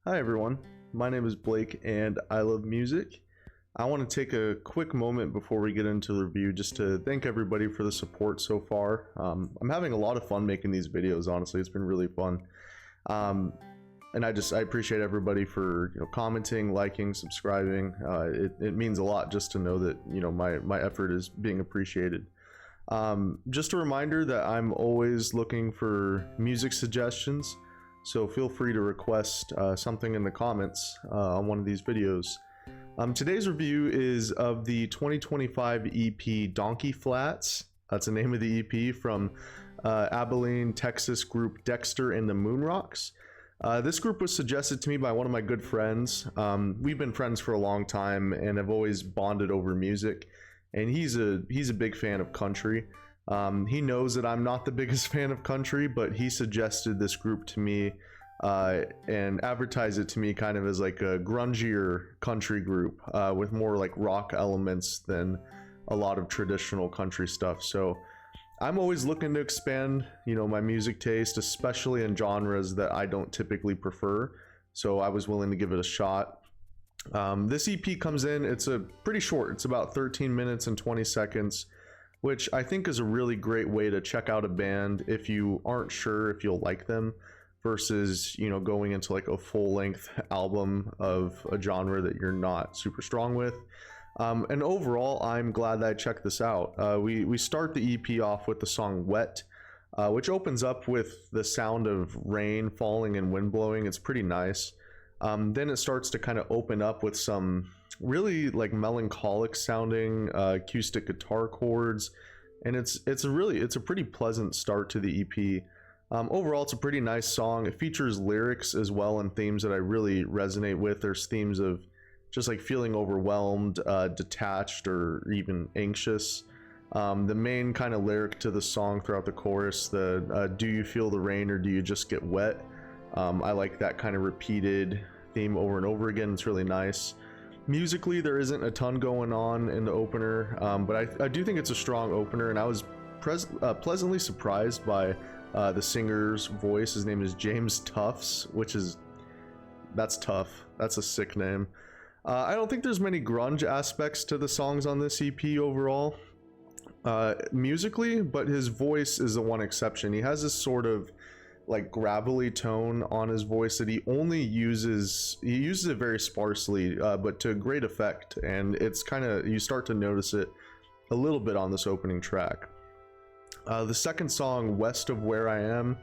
Hi everyone, my name is Blake and I love music. I want to take a quick moment before we get into the review just to thank everybody for the support so far. I'm having a lot of fun making these videos, honestly. It's been really fun. And I appreciate everybody for commenting, liking, subscribing. It means a lot just to know that my effort is being appreciated. Just a reminder that I'm always looking for music suggestions. So feel free to request something in the comments on one of these videos. Today's review is of the 2025 EP Donkey Flats. That's the name of the EP from Abilene, Texas group Dexter and the Moonrocks. This group was suggested to me by one of my good friends. We've been friends for a long time and have always bonded over music. And he's a big fan of country. He knows that I'm not the biggest fan of country, but he suggested this group to me and advertised it to me kind of as like a grungier country group with more like rock elements than a lot of traditional country stuff. So I'm always looking to expand, my music taste, especially in genres that I don't typically prefer. So I was willing to give it a shot. This EP comes in, it's pretty short. It's about 13 minutes and 20 seconds. Which I think is a really great way to check out a band if you aren't sure if you'll like them versus, going into like a full-length album of a genre that you're not super strong with. And overall, I'm glad that I checked this out. We start the EP off with the song Wet, which opens up with the sound of rain falling and wind blowing. It's pretty nice. Then it starts to kind of open up with some really like melancholic sounding acoustic guitar chords, and it's a pretty pleasant start to the EP. Overall, it's a pretty nice song. It features lyrics as well and themes that I really resonate with. There's themes of just like feeling overwhelmed, detached, or even anxious. The main kind of lyric to the song throughout the chorus, the do you feel the rain or do you just get wet? I like that kind of repeated theme over and over again. It's really nice. Musically, there isn't a ton going on in the opener, but I do think it's a strong opener, and I was pleasantly surprised by the singer's voice. His name is James Tufts, that's tough. That's a sick name. I don't think there's many grunge aspects to the songs on this EP overall, musically, but his voice is the one exception. He has this sort of like gravelly tone on his voice that he uses it very sparsely, but to great effect, and it's kind of, you start to notice it a little bit on this opening track. The second song, West of Where I Am,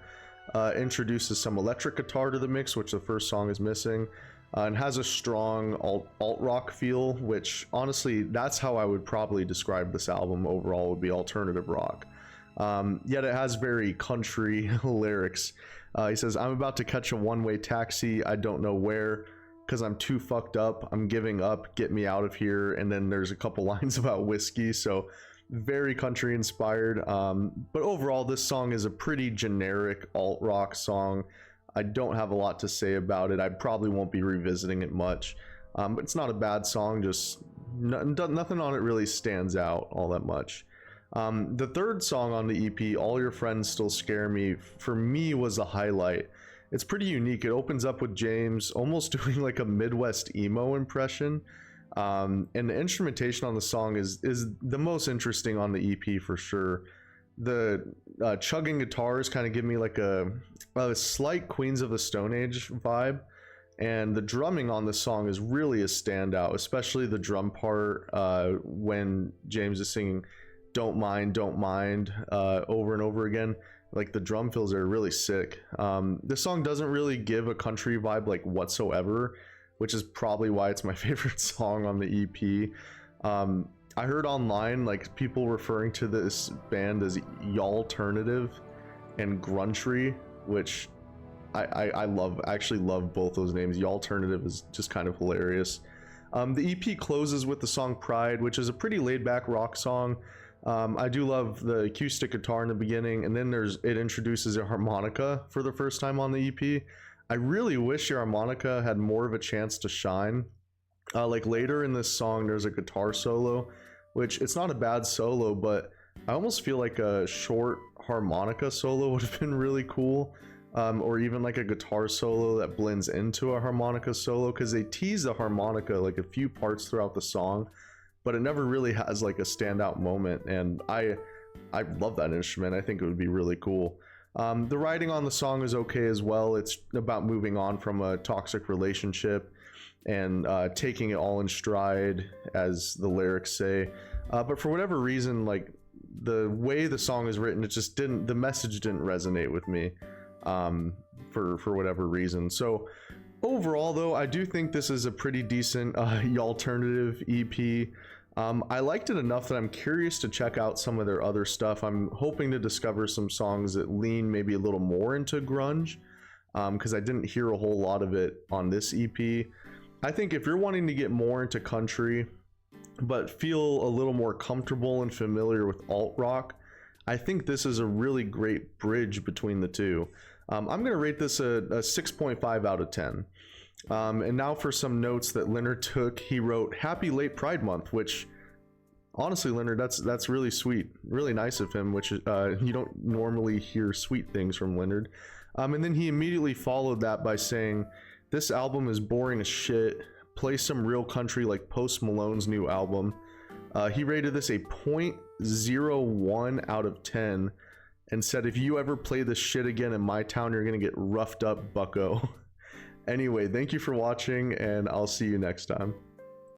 introduces some electric guitar to the mix, which the first song is missing, and has a strong alt rock feel, which honestly, that's how I would probably describe this album overall, would be alternative rock. Yet it has very country lyrics. He says, I'm about to catch a one-way taxi, I don't know where, because I'm too fucked up, I'm giving up, get me out of here. And then there's a couple lines about whiskey, so very country inspired. But overall, this song is a pretty generic alt rock song. I don't have a lot to say about it. I probably won't be revisiting it much, but it's not a bad song, just nothing on it really stands out all that much. The third song on the EP, All Your Friends Still Scare Me, for me was a highlight. It's pretty unique. It opens up with James almost doing like a Midwest emo impression, and the instrumentation on the song is the most interesting on the EP for sure. The chugging guitars kind of give me like a slight Queens of the Stone Age vibe, and the drumming on the song is really a standout, especially the drum part when James is singing don't mind over and over again. Like the drum fills are really sick. This song doesn't really give a country vibe like whatsoever, which is probably why it's my favorite song on the EP. I heard online like people referring to this band as y'alternative and grungery, which I love. I actually love both those names. Y'alternative is just kind of hilarious. The EP closes with the song Pride, which is a pretty laid-back rock song. I do love the acoustic guitar in the beginning, and then it introduces a harmonica for the first time on the EP. I really wish your harmonica had more of a chance to shine. Like later in this song, there's a guitar solo, which it's not a bad solo, but I almost feel like a short harmonica solo would have been really cool. or even like a guitar solo that blends into a harmonica solo, because they tease the harmonica like a few parts throughout the song, but it never really has like a standout moment, and I love that instrument. I think it would be really cool. The writing on the song is okay as well. It's about moving on from a toxic relationship and taking it all in stride, as the lyrics say. But for whatever reason, like the way the song is written, it just didn't, the message didn't resonate with me, for whatever reason. So overall though, I do think this is a pretty decent alternative EP. I liked it enough that I'm curious to check out some of their other stuff. I'm hoping to discover some songs that lean maybe a little more into grunge, because I didn't hear a whole lot of it on this EP. I think if you're wanting to get more into country but feel a little more comfortable and familiar with alt rock, I think this is a really great bridge between the two. I'm going to rate this a 6.5 out of 10. And now for some notes that Leonard took. He wrote, "Happy late Pride Month," which honestly, Leonard, that's really sweet, really nice of him, which you don't normally hear sweet things from Leonard. And then he immediately followed that by saying, "This album is boring as shit. Play some real country like Post Malone's new album." He rated this a 0.01 out of 10 and said, "If you ever play this shit again in my town, you're gonna get roughed up, bucko." Anyway, thank you for watching, and I'll see you next time.